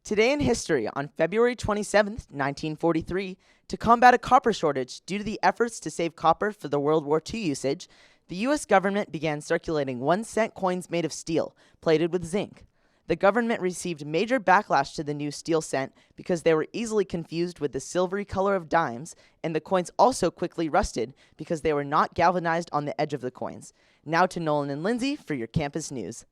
Today in history, on February 27, 1943, to combat a copper shortage due to the efforts to save copper for the World War II usage, the U.S. government began circulating 1-cent coins made of steel, plated with zinc. The government received major backlash to the new steel cent because they were easily confused with the silvery color of dimes, and the coins also quickly rusted because they were not galvanized on the edge of the coins. Now to Nolan and Lindsey for your campus news.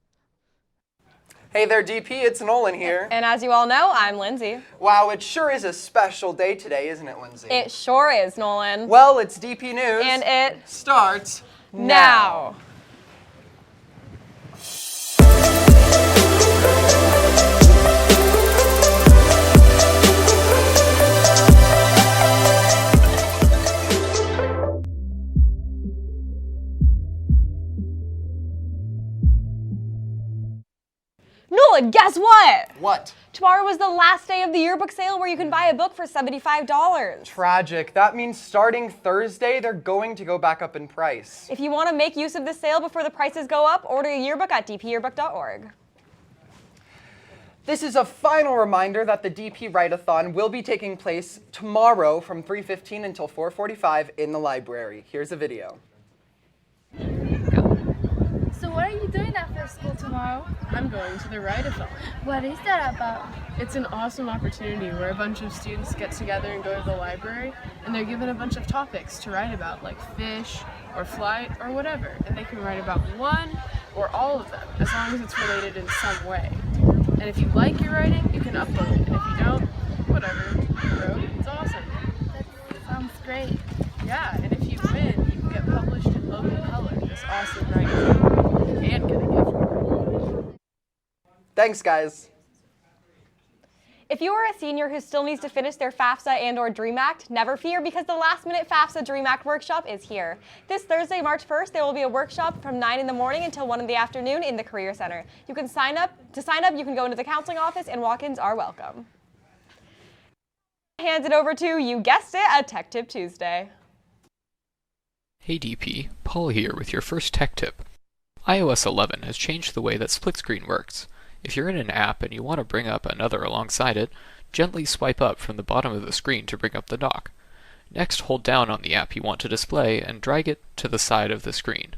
Hey there, DP, it's Nolan here. And as you all know, I'm Lindsey. Wow, it sure is a special day today, isn't it, Lindsey? It sure is, Nolan. Well, it's DP News. And it starts now. Nolan, guess what? What? Tomorrow was the last day of the yearbook sale where you can buy a book for $75. Tragic. That means starting Thursday, they're going to go back up in price. If you want to make use of the sale before the prices go up, order a yearbook at dpyearbook.org. This is a final reminder that the DP Write-a-thon will be taking place tomorrow from 3:15 until 4:45 in the library. Here's a video. So what are you doing after school tomorrow? I'm going to the Write-a-thon. What is that about? It's an awesome opportunity where a bunch of students get together and go to the library, and they're given a bunch of topics to write about, like fish or flight or whatever, and they can write about one or all of them, as long as it's related in some way. And if you like your writing, you can upload it, and if you don't, whatever you wrote, it's awesome. That sounds great. Yeah, and if you win, you can get published in Local Color, this awesome magazine, and get a gift card. Thanks, guys. If you are a senior who still needs to finish their FAFSA and/or DREAM Act, never fear because the last-minute FAFSA DREAM Act workshop is here. This Thursday, March 1st, there will be a workshop from 9 in the morning until 1 in the afternoon in the Career Center. You can sign up. To sign up, you can go into the counseling office, and walk-ins are welcome. Hands it over to, you guessed it, a Tech Tip Tuesday. Hey DP, Paul here with your first tech tip. iOS 11 has changed the way that split screen works. If you're in an app and you want to bring up another alongside it, gently swipe up from the bottom of the screen to bring up the dock. Next, hold down on the app you want to display and drag it to the side of the screen.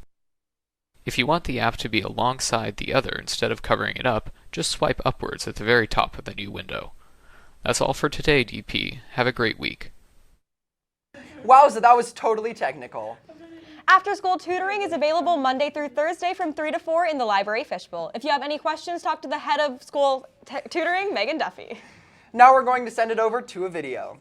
If you want the app to be alongside the other instead of covering it up, just swipe upwards at the very top of the new window. That's all for today, DP. Have a great week. Wowza, that was totally technical. After-school tutoring is available Monday through Thursday from 3 to 4 in the library fishbowl. If you have any questions, talk to the head of school tutoring, Megan Duffy. Now we're going to send it over to a video.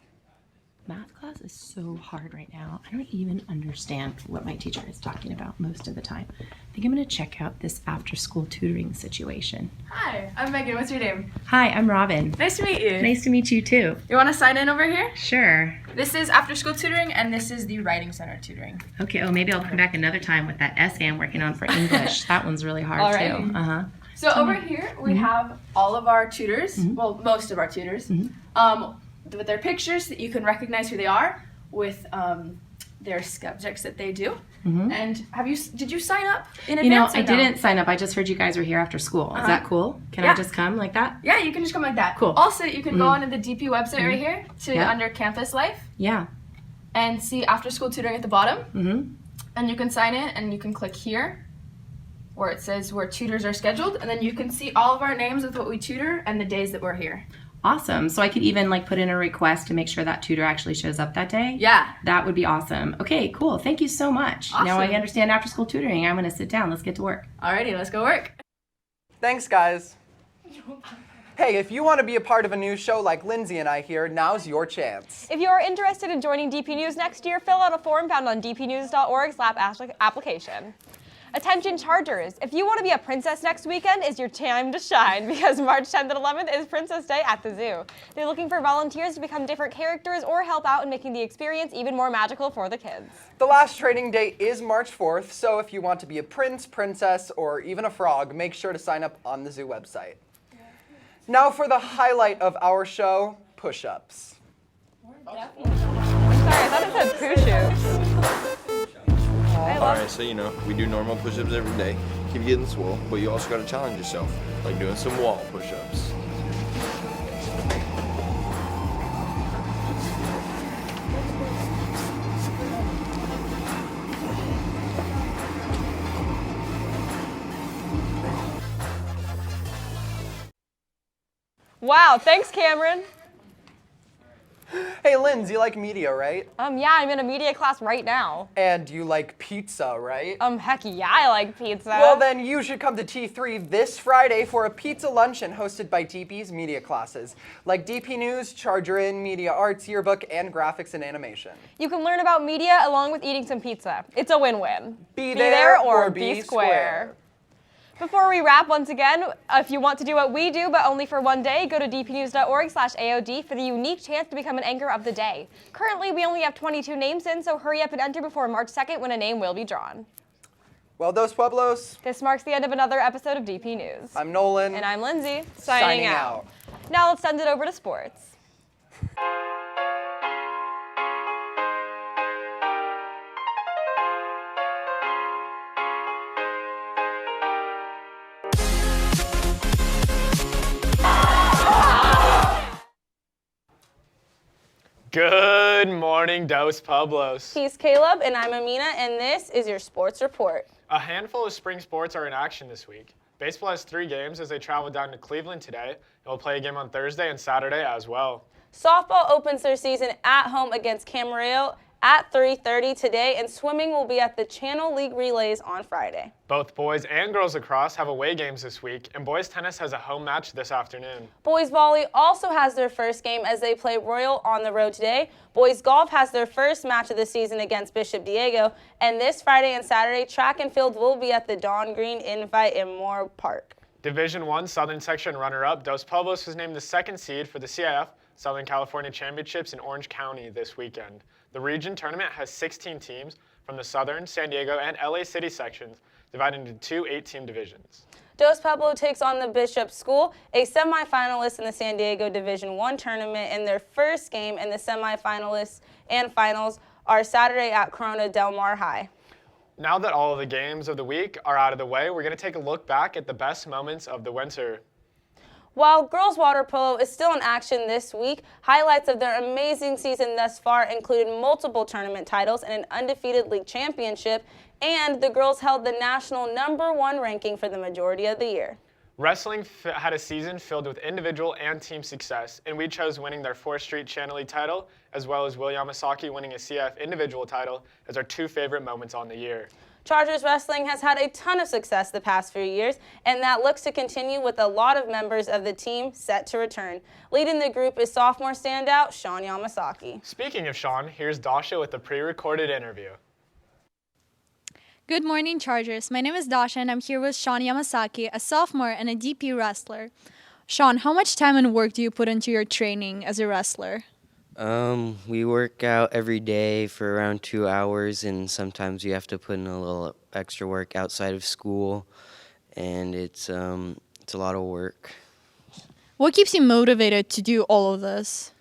Math class is so hard right now. I don't even understand what my teacher is talking about most of the time. I think I'm gonna check out this after-school tutoring situation. Hi, I'm Megan. What's your name? Hi, I'm Robin. Nice to meet you. Nice to meet you too. You want to sign in over here? Sure. This is after school tutoring, and this is the writing center tutoring. Okay, oh, maybe I'll come back another time with that essay I'm working on for English. That one's really hard too. So over here, we have all of our tutors, well, most of our tutors, with their pictures that you can recognize who they are, with their subjects that they do. And did you sign up in advance? I didn't sign up. I just heard you guys were here after school. Is that cool? Can I just come like that? Yeah, you can just come like that. Cool. Also, you can go onto the DP website right here to under campus life. Yeah. And see after school tutoring at the bottom. And you can sign in and you can click here where it says where tutors are scheduled, and then you can see all of our names of what we tutor and the days that we're here. Awesome. So I could even put in a request to make sure that tutor actually shows up that day? Yeah. That would be awesome. Okay, cool. Thank you so much. Awesome. Now I understand after school tutoring. I'm going to sit down. Let's get to work. Alrighty, let's go work. Thanks, guys. Hey, if you want to be a part of a news show like Lindsey and I here, now's your chance. If you are interested in joining DP News next year, fill out a form found on dpnews.org/application. Attention Chargers, if you want to be a princess next weekend, is your time to shine because March 10th and 11th is Princess Day at the zoo. They're looking for volunteers to become different characters or help out in making the experience even more magical for the kids. The last training day is March 4th, so if you want to be a prince, princess, or even a frog, make sure to sign up on the zoo website. Now for the highlight of our show, push-ups. I'm sorry, I thought it said push-ups. Alright, so we do normal push-ups every day, keep getting swole, but you also got to challenge yourself, like doing some wall push-ups. Wow, thanks, Cameron. Hey, Linz, you like media, right? Yeah, I'm in a media class right now. And you like pizza, right? Heck yeah, I like pizza. Well, then you should come to T3 this Friday for a pizza luncheon hosted by DP's media classes, like DP News, Charger In, Media Arts, Yearbook, and Graphics and Animation. You can learn about media along with eating some pizza. It's a win-win. Be there or be square. Before we wrap, once again, if you want to do what we do, but only for one day, go to dpnews.org/AOD for the unique chance to become an anchor of the day. Currently, we only have 22 names in, so hurry up and enter before March 2nd when a name will be drawn. Well, Dos Pueblos. This marks the end of another episode of DP News. I'm Nolan. And I'm Lindsay. Signing out. Now let's send it over to sports. Good morning, Dos Pueblos. He's Caleb, and I'm Ameena, and this is your sports report. A handful of spring sports are in action this week. Baseball has 3 games as they travel down to Cleveland today, and will play a game on Thursday and Saturday as well. Softball opens their season at home against Camarillo at 3:30 today, and swimming will be at the Channel League Relays on Friday. Both boys and girls lacrosse have away games this week, and boys tennis has a home match this afternoon. Boys volley also has their first game as they play Royal on the road today. Boys golf has their first match of the season against Bishop Diego, and this Friday and Saturday, track and field will be at the Dawn Green Invite in Moore Park. Division I Southern Section runner-up Dos Pueblos was named the 2nd seed for the CIF Southern California Championships in Orange County this weekend. The region tournament has 16 teams from the Southern, San Diego, and LA City sections, divided into 2 8-team divisions. Dos Pueblos takes on the Bishop School, a semifinalist in the San Diego Division I tournament, in their first game, and the semifinalists and finals are Saturday at Corona Del Mar High. Now that all of the games of the week are out of the way, we're going to take a look back at the best moments of the winter. While girls water polo is still in action this week, highlights of their amazing season thus far included multiple tournament titles and an undefeated league championship, and the girls held the national #1 ranking for the majority of the year. Wrestling had a season filled with individual and team success, and we chose winning their 4th Street Channel League title, as well as Will Yamasaki winning a CF individual title, as our 2 favorite moments on the year. Chargers Wrestling has had a ton of success the past few years, and that looks to continue with a lot of members of the team set to return. Leading the group is sophomore standout Sean Yamasaki. Speaking of Sean, here's Dasha with a pre-recorded interview. Good morning, Chargers. My name is Dasha, and I'm here with Sean Yamasaki, a sophomore and a DP wrestler. Sean, how much time and work do you put into your training as a wrestler? We work out every day for around 2 hours, and sometimes you have to put in a little extra work outside of school, and it's a lot of work. What keeps you motivated to do all of this?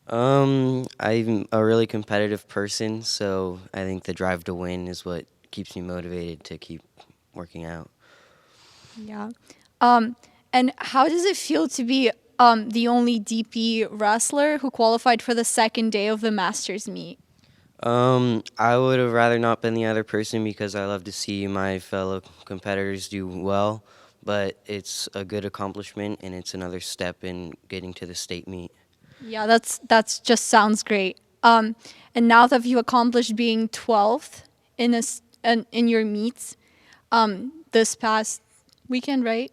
I'm a really competitive person, so I think the drive to win is what keeps me motivated to keep working out. Yeah. And how does it feel to be the only DP wrestler who qualified for the second day of the Masters meet? I would have rather not been the other person because I love to see my fellow competitors do well, but it's a good accomplishment and it's another step in getting to the state meet. Yeah, that's just sounds great. And now that you've accomplished being 12th in your meets this past weekend, right?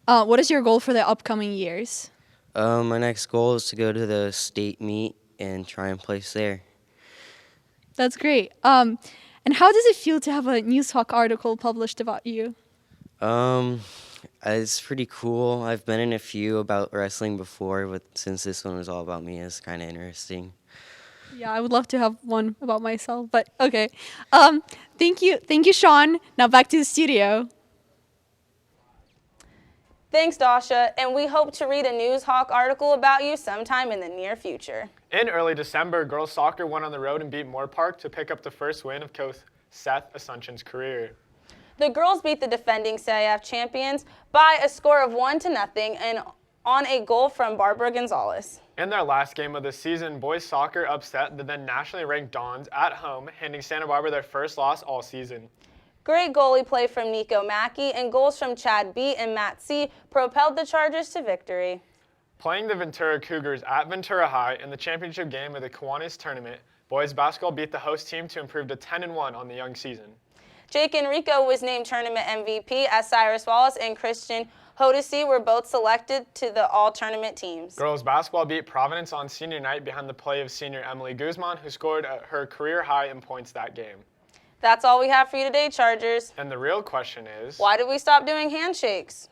What is your goal for the upcoming years? My next goal is to go to the state meet and try and place there. That's great. And how does it feel to have a Newshawk article published about you? It's pretty cool. I've been in a few about wrestling before, but since this one was all about me, it's kind of interesting. Yeah, I would love to have one about myself, but okay. Thank you, Sean. Now back to the studio. Thanks, Dasha, and we hope to read a Newshawk article about you sometime in the near future. In early December, girls soccer went on the road and beat Moore Park to pick up the first win of Coach Seth Asunction's career. The girls beat the defending CIF champions by a score of 1-0 and on a goal from Barbara Gonzalez. In their last game of the season, boys soccer upset the then nationally ranked Dons at home, handing Santa Barbara their first loss all season. Great goalie play from Nico Mackey and goals from Chad B. and Matt C. propelled the Chargers to victory. Playing the Ventura Cougars at Ventura High in the championship game of the Kiwanis tournament, boys basketball beat the host team to improve to 10-1 on the young season. Jake Enrico was named tournament MVP as Cyrus Wallace and Christian Hodesi were both selected to the all-tournament teams. Girls basketball beat Providence on senior night behind the play of senior Emily Guzman, who scored her career high in points that game. That's all we have for you today, Chargers. And the real question is, why did we stop doing handshakes?